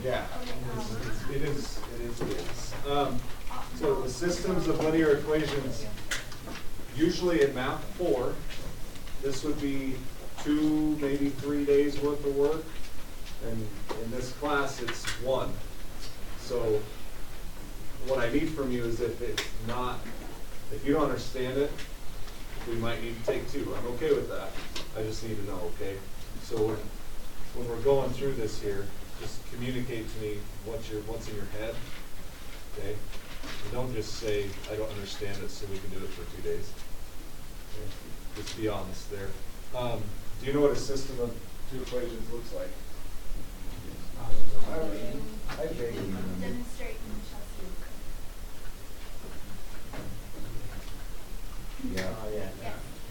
Yeah, it is. So the systems of linear equations, usually in Math 4, this would be 2, maybe 3 days worth of work. And in this class, it's 1. So what I need from you is if you don't understand it, we might need to take 2. I'm okay with that. I just need to know, okay? So when we're going through this here, just communicate to me what's in your head, okay? And don't just say, I don't understand it, so we can do it for 2 days. Okay? Just be honest there. Do you know what a system of 2 equations looks like? I vaguely remember. Demonstrate and shall see. Yeah. Yes.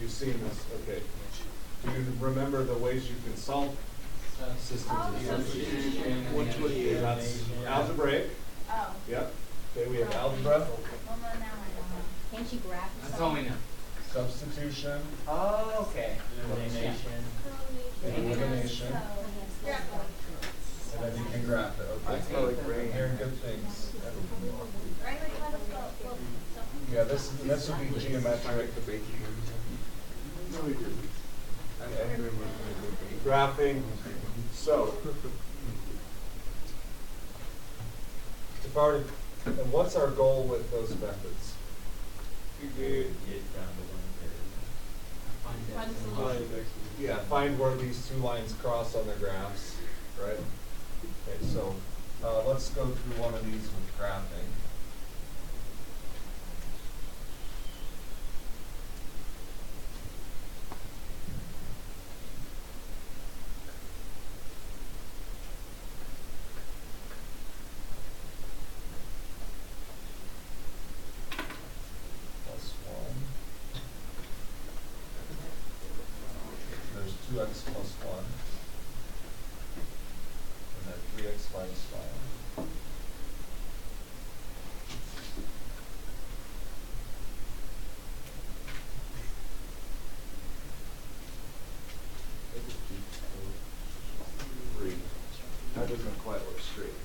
You've seen this, okay. Do you remember the ways you can solve systems of Substitution. Okay, that's algebraic. Oh. Yep. Okay, we have algebra, Well, no, now I don't know. Can't you graph That's all we know. substitution, Oh, okay. Elimination. elimination, Yeah. and then you can graph it, okay? Hearing good things. Right, like, let us go. Yeah, this would be geometric. Okay. Graphing. So, if I were to, and what's our goal with those methods? Yeah, find where these 2 lines cross on their graphs, right? Okay, so let's go through one of these with graphing. Plus 1. There's 2x plus 1. And then 3x minus 5. Three. That doesn't quite look straight.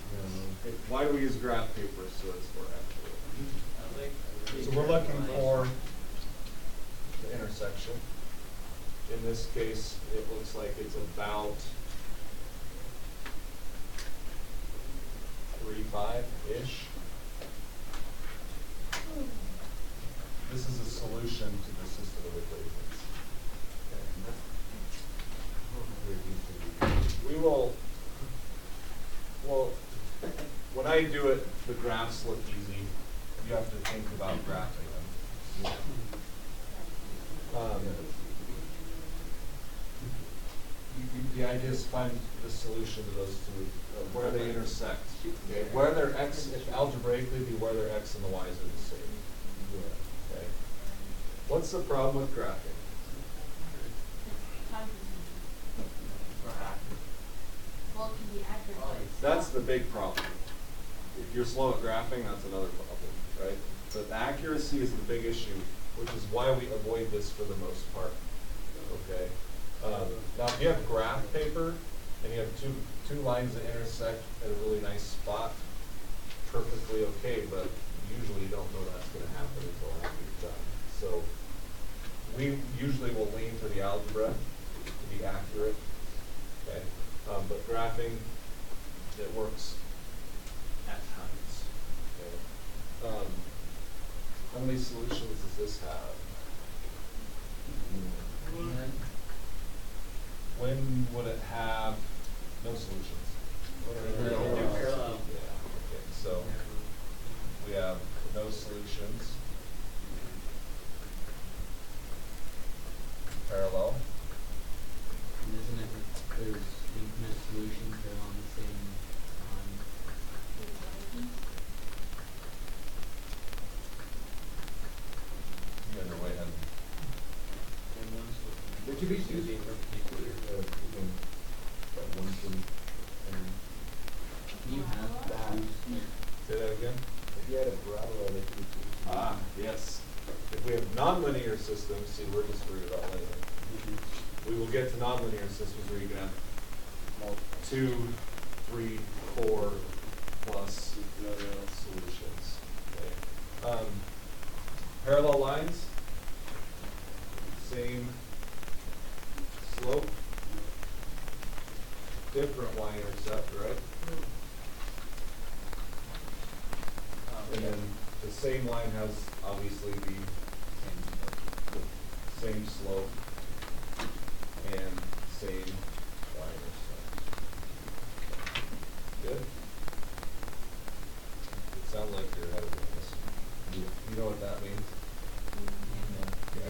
Why do we use graph paper so it's more accurate? So we're looking for the intersection. In this case, it looks like it's about 3.5-ish. This is a solution to the system of equations. Okay. We will, well, when I do it, the graphs look easy. You have to think about graphing them. The idea is to find the solution to those 2, where they intersect. Okay, where their x, if algebraically, be where their x and the y's are the same. Okay. What's the problem with graphing? Well, it can be accurate. That's the big problem. If you're slow at graphing, that's another problem, right? But accuracy is the big issue, which is why we avoid this for the most part. Okay. Now, if you have graph paper and you have two lines that intersect at a really nice spot, perfectly okay. But usually you don't know that's going to happen until after you're done. So we usually will lean for the algebra to be accurate. Okay. But graphing, it works at times. Okay. How many solutions does this have? When would it have no solutions? Parallel. Yeah. Okay. So we have no solutions. Parallel. And isn't it that there's infinite solutions that are on the same line? You guys are way ahead. There could be two being perpendicular. You have that. Say that again. If you had a parabola, they could be two. Ah, yes. If we have nonlinear systems, see, we're just worried about linear. we will get to nonlinear systems where you can have 2, 3, 4 plus solutions. Okay. Parallel lines, same slope, different y-intercept, right? And then the same line has obviously the same slope and same y-intercept. Good? It sounds like you're ahead of this. You know what that means?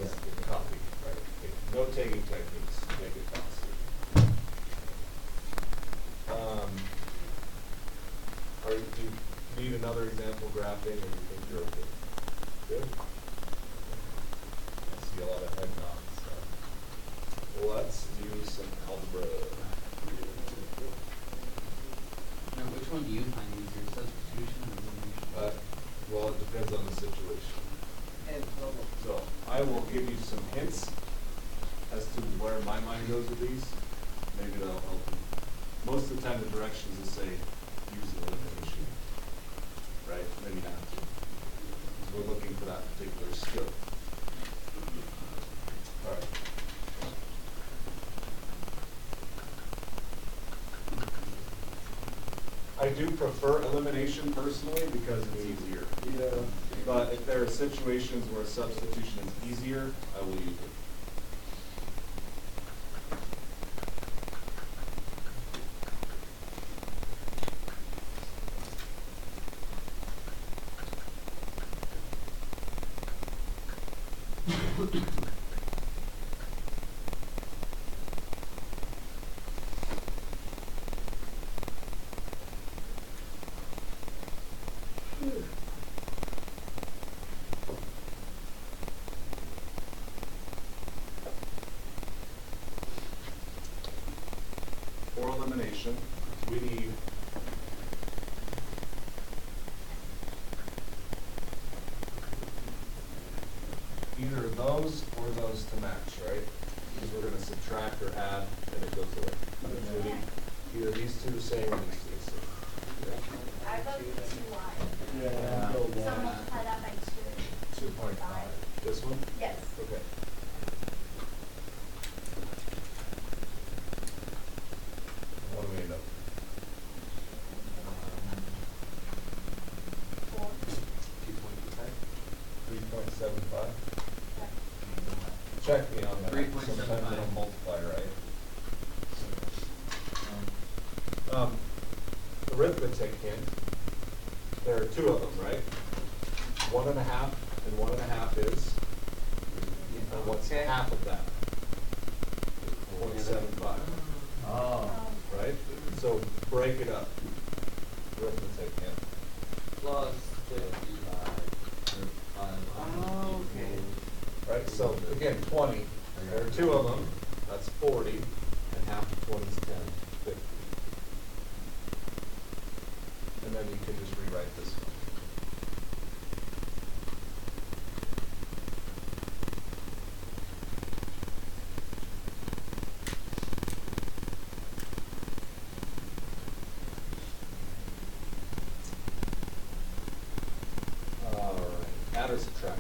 Yes. Copy, right? Okay. Note-taking techniques make it faster. Do you need another example graphing, or do you think you're okay? Good? I see a lot of head nods. So. Let's do some algebra. Now, which one do you find easier, substitution or elimination? Well, it depends on the situation. And So I will give you some hints as to where my mind goes with these. Maybe that'll help you. Most of the time the directions will say use elimination. Right? Maybe not. Because we're looking for that particular skill. All right. I do prefer elimination personally because it's easier. Yeah. But if there are situations where substitution is easier, I will use it. For elimination, we need either those or those to match, right? Because we're going to subtract or add, and it goes away. So we need either these two the same or these two the same. I vote 2y. Yeah. So multiply that by 2. 2.5. This one? Yes. Okay. What do we end up? 4. 3.75. Check me on that. 3.75. Sometimes they don't multiply, right? Arithmetic hint. There are two of them, right? 1.5 and 1.5 is. And what's half of that? 0.75. Oh. Right? So break it up. Arithmetic hint. Plus 55. Oh, okay. Right? So again, 20. There are two of them. That's 40. And half of 20 is 10. 50. And then you can just rewrite this one. All right. Add or subtract?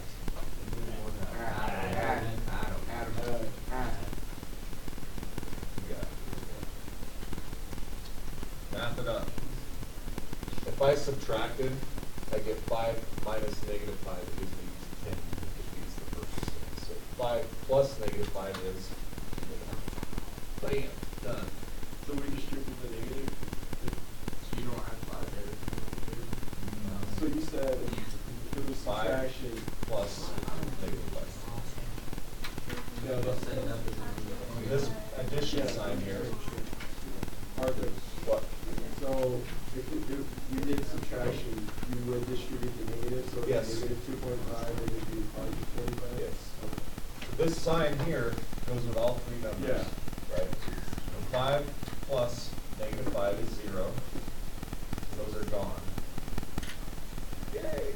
Math it up. If I subtracted, I get 5 minus negative 5 gives me 10. It defeats the first thing. So 5 plus negative 5 is, bam, done. So we distribute the negative? So you don't have 5 there. So you said for the 5 subtraction. plus negative 5. No, We'll that's set it up as a This addition sign here, Arthur, what? so if we did subtraction, you would distribute the negative, so Yes. negative 2.5, it would be positive 25? Yes. This sign here goes with all three numbers. Yeah. Right? So 5 plus negative 5 is 0. Those are gone. Yay!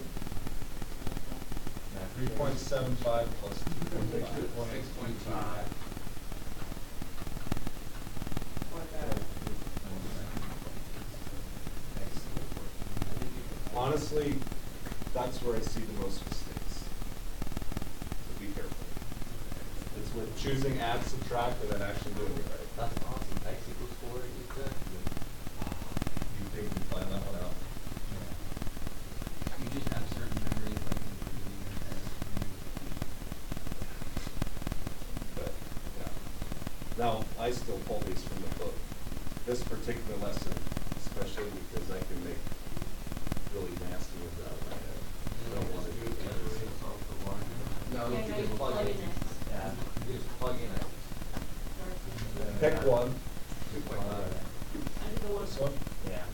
Now 3.75 plus 2.5. 6.25. honestly, that's where I see the most mistakes. So be careful. It's with choosing add, subtract, and then actually doing it right. That's awesome. X equals 4, exactly. You think you plan that one out? You just have certain memories like in your head. But, yeah. Now, I still pull these from the book. This particular lesson, especially because I can make really nasty ones out of my head. I don't want to do it the other way, solve for one. No, Yeah, you no, just you plug plug in. in X. Yeah. You just plug in X. Pick one. 2.5. This one? Yeah.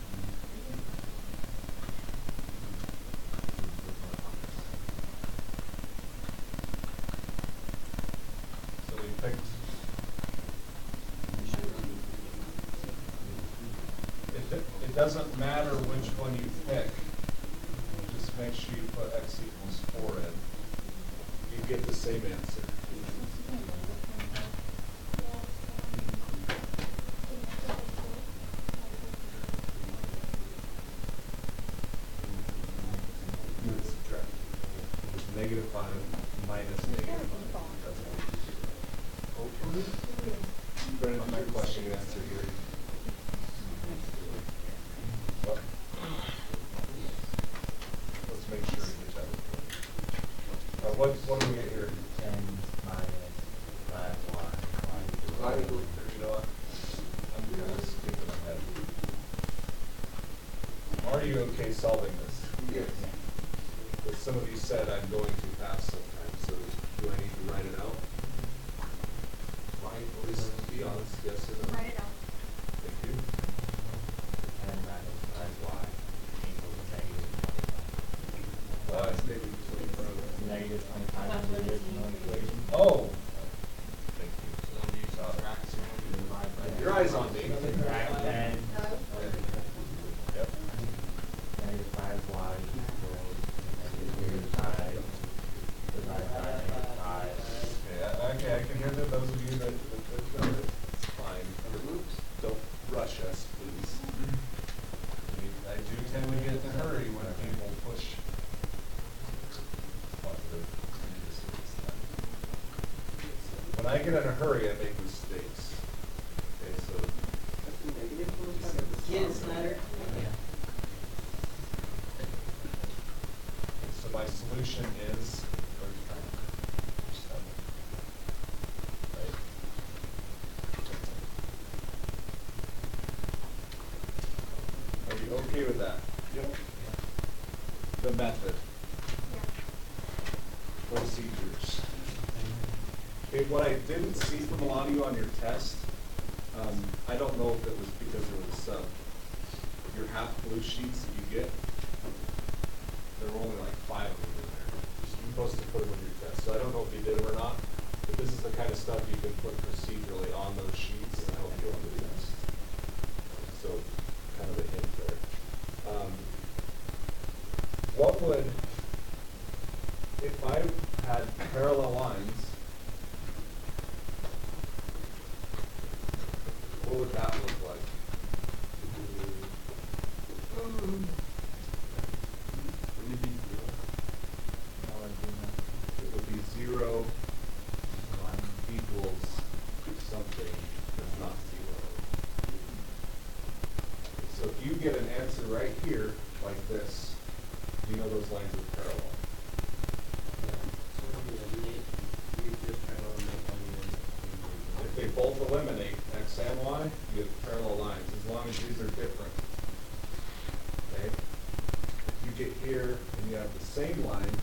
So we picked. It doesn't matter which one you pick. Just make sure you put x equals 4 in. You get the same answer. You would subtract. It's -5 minus -5. Hopefully. Brendan, my question and answer here. What? Let's make sure we get that. What do we get here? 10 minus 5y. You know what? I'm kind of skipping ahead. Are you okay solving this? Yes. But some of you said I'm going too fast sometimes, so do I need to write it out? Please be honest, yes or no? Write it out. Thank you. 10 minus 5y equals Well, it's maybe negative 25 is the original equation. Oh. Thank you. So then you subtract 0 and divide by Your eyes on me. Subtract 10. Yep. Negative 5y equals negative 5 divided by negative 5. Okay, I can hear that those of you that it's fine. Don't rush us, please. I do tend to get in a hurry when people push. When I get in a hurry, I make mistakes. Okay, so. Kids matter. So my solution is. Right. Are you okay with that? Yep. The method. Procedures. Okay, what I didn't see from a lot of you on your test, I don't know if it was because it was your half blue sheets that you get. There were only like 5 of them in there. You're supposed to put them in your test. So I don't know if you did them or not, but this is the kind of stuff you can put procedurally on those sheets to help you on the test. So kind of a hint there. What would, if I had parallel lines, what would that look like? It would be 0 equals something that's not 0. So if you get an answer right here, like this, you know those lines are parallel. If they both eliminate x and y, you have parallel lines, as long as these are different. Okay? If you get here and you have the same line,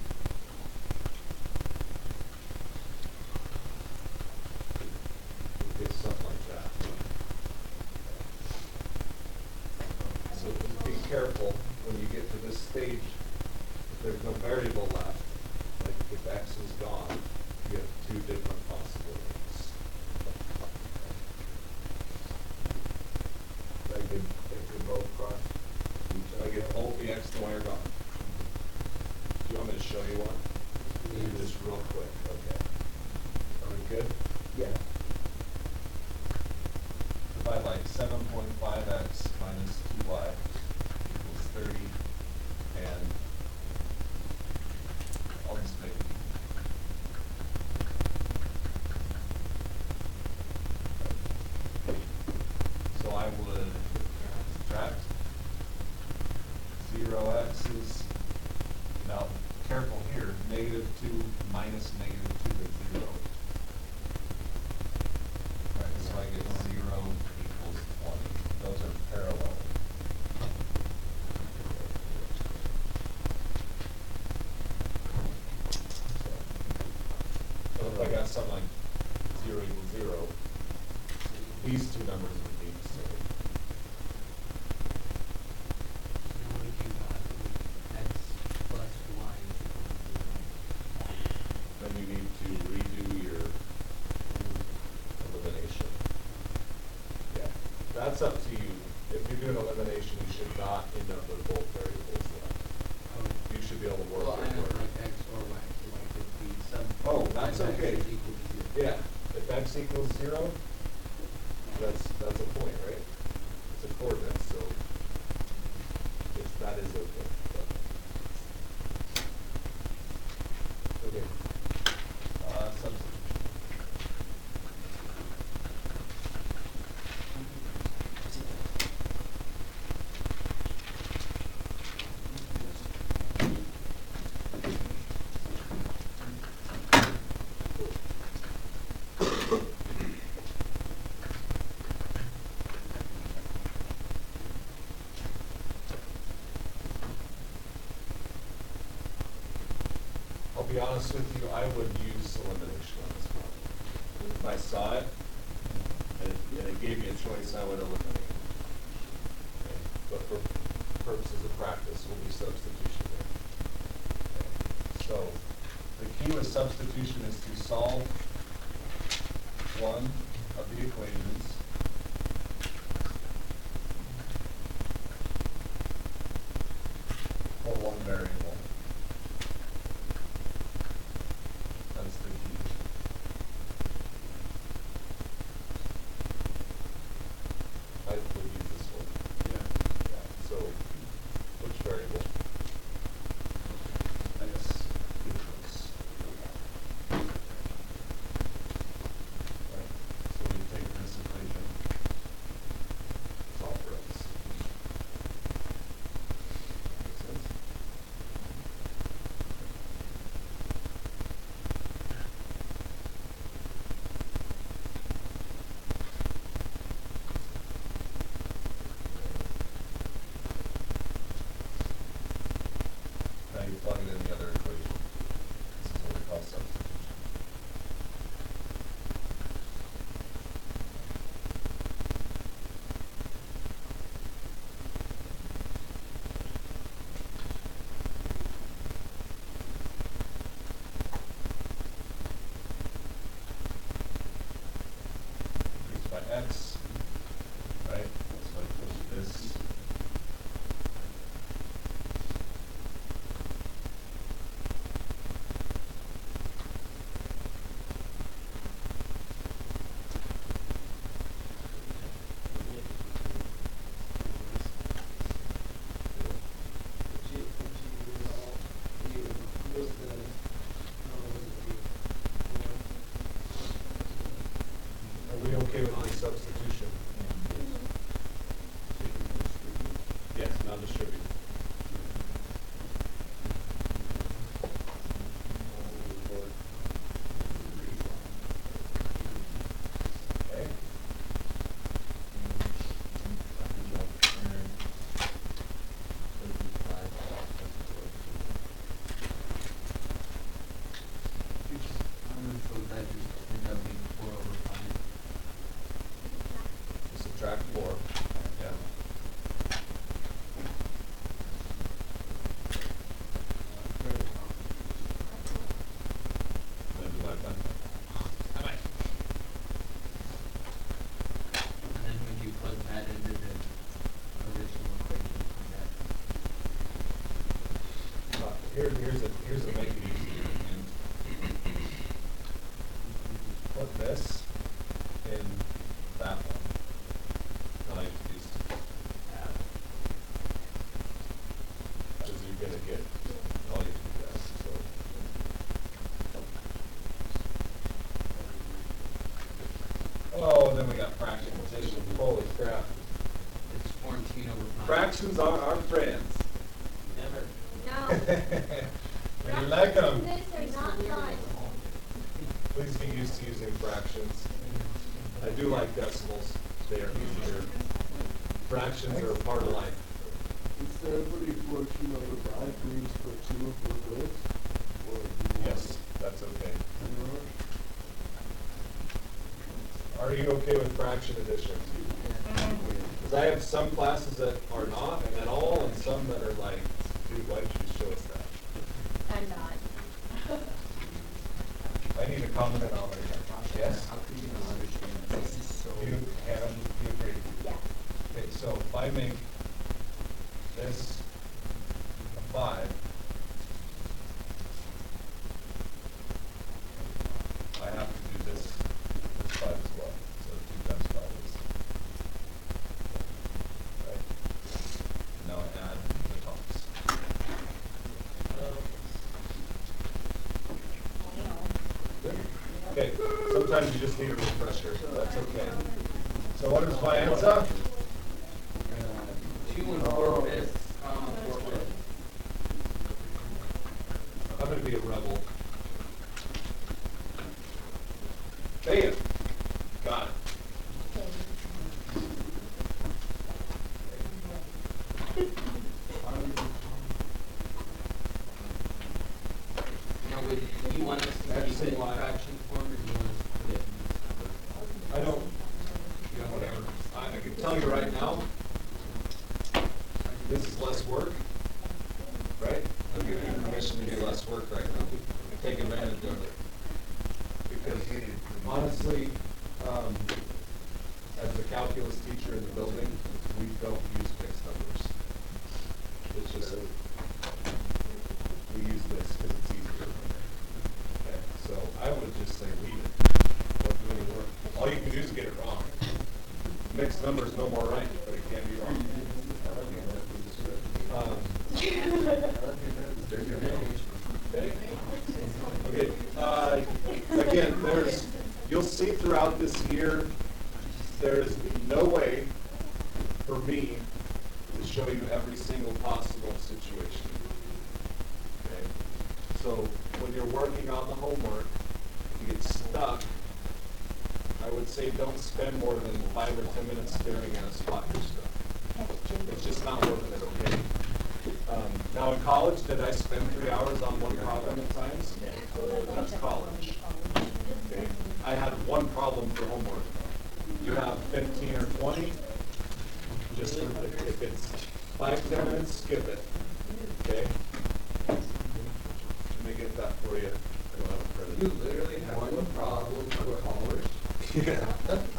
you get something like that. So be careful when you get to this stage, if there's no variable left, like if x is gone, you have 2 different possibilities. I could both cross. I get both the x and y are gone. Do you want me to show you one? Just real quick, okay. Are we good? Yeah. Divide like 7.5x minus 2y equals 30, and -2 minus -2 is 0. Right, so I get 0 equals 20. Those are parallel. So if I got something like 0 equals 0, these two numbers would be the same. Now what if you got x plus y is equal to 0? Then you need to redo your elimination. Yeah, that's up to you. If you do an elimination, you should not end up with both variables left. Oh, You should be able to work well, I it. meant like x or y, so like if the sub. Oh, that's f okay. is equal to 0. Yeah, if x equals 0, that's a point, right? It's a coordinate, so that is okay. Okay. Substitution. I'll be honest with you, I would use elimination on this one. If I saw it, and it gave me a choice, I would eliminate. Okay. But for purposes of practice, we'll do substitution there. Okay. So, the key with substitution is to solve one of the equations. For one variable. That's the key. I would use this one. Yeah. So, which variable? X equals. Right? So we take this equation, solve for x. Make sense? Now you plug it in the other equation. This is what we call substitution. Increased by x, right? So I push this. Are we okay with the substitution? Yes, now distribute. Okay. So that just ends up being 4/5. Subtract 4. Yeah. Then divide by. And then when you plug that into the original equation, Here's a make it easier. Put this in that one. Then I just add. Because you're gonna get all you do that. So. Oh, and then we got fractionalization. Holy crap. it's 14/5. Fractions are our friends. Never. No. You like them. These are not fun. Please be used to using fractions. I do like decimals. They are easier. Fractions are a part of life. Instead of putting 14 over 5, can you just put 2 over 6? Or do you want Yes, that's okay. to- Are you okay with fraction addition? Because I have some classes that are not at all, and some that are like, dude, why did you show us that? I'm not. I need a common denominator. Yes? How could you not understand that? This is so. You, Adam, you agree? Yeah. Okay, so if I make this a 5, I have to do this 5 as well. So 2 times 5 is. Right? Now I add the tops. Good. Okay, sometimes you just need a refresher. That's okay. So what is my answer? 2 and 4 fifths, 4 fifths. I'm going to be a rebel. Bam! Got it. Now, would you want us to use it in fraction form, or do you want us to put it in I don't, you know, whatever. I can tell you right now, this is less work, right? I'm giving you permission to do less work right now. Take advantage of it. Because honestly, as the calculus teacher in the building, we don't use fixed numbers. It's just, we use this because it's easier. Okay, so I would just say leave it. Don't do any work. All you can do is get it wrong. Mixed numbers no more right, but it can't be wrong. Okay, again, you'll see throughout this year, there's no way for me to show you every single possible situation. Okay? So when you're working on the homework, if you get stuck, I would say don't spend more than 5 or 10 minutes staring at a spot your stuff. It's just not worth it, okay? Now in college, did I spend 3 hours on one problem at times? That's college. Okay? I had one problem for homework. You have 15 or 20, just if it's 5, 10 minutes, skip it. Okay? Let me get that for you. I don't have a credit. You literally have one problem for college. Yeah.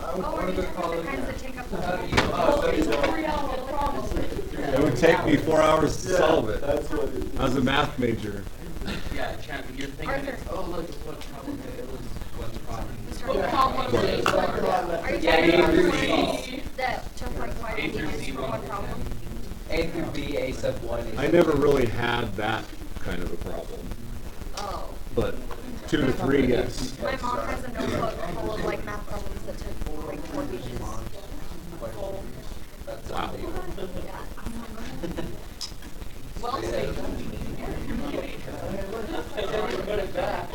I would Oh, want are to you go to the college. kinds that take up the How do whole you? Oh, so you don't. 3 hour problem? It would take me 4 hours to solve it. That's what it is. I was a math major. Yeah, Champ, you're thinking, Arthur. it's, oh, look, what problem it was, one problem. What problem Yeah. is it? Are you Yeah, talking A about through the Z. ones that took like 5 A through minutes Z, for one problem? A through B, A sub 1. I never really had that kind of a problem, Oh. but 2 to 3, yes. My mom has a notebook full of like math problems that took like 4 pages. Full. That's Wow. unbelievable. Yeah. Well saved.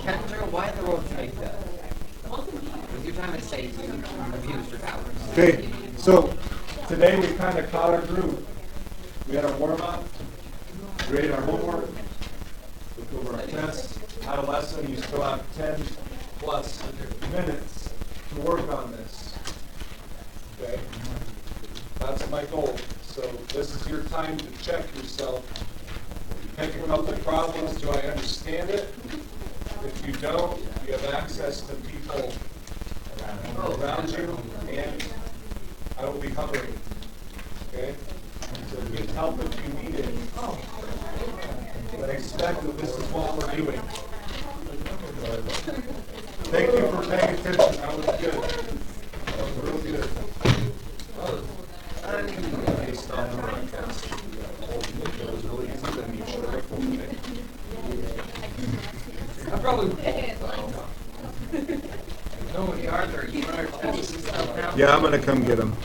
Can't remember why the world's like that. Because you're trying to say you abused your powers. Okay, so today we kind of caught our groove. We had our warm-up, graded our homework, looked over our tests, had a lesson. You still have 10 plus minutes to work on this. Okay? That's my goal. So this is your time to check yourself. Pick a couple of problems. Do I understand it? If you don't, you have access to people around you, and I will be hovering. Okay? So get help if you need it. But expect that this is what we're doing. Thank you for paying attention. That was good. That was real good. Based on the broadcast. It was really easy, then you should have told me. I probably No, Arthur, you want our tests and stuff now? Yeah, I'm gonna come get them.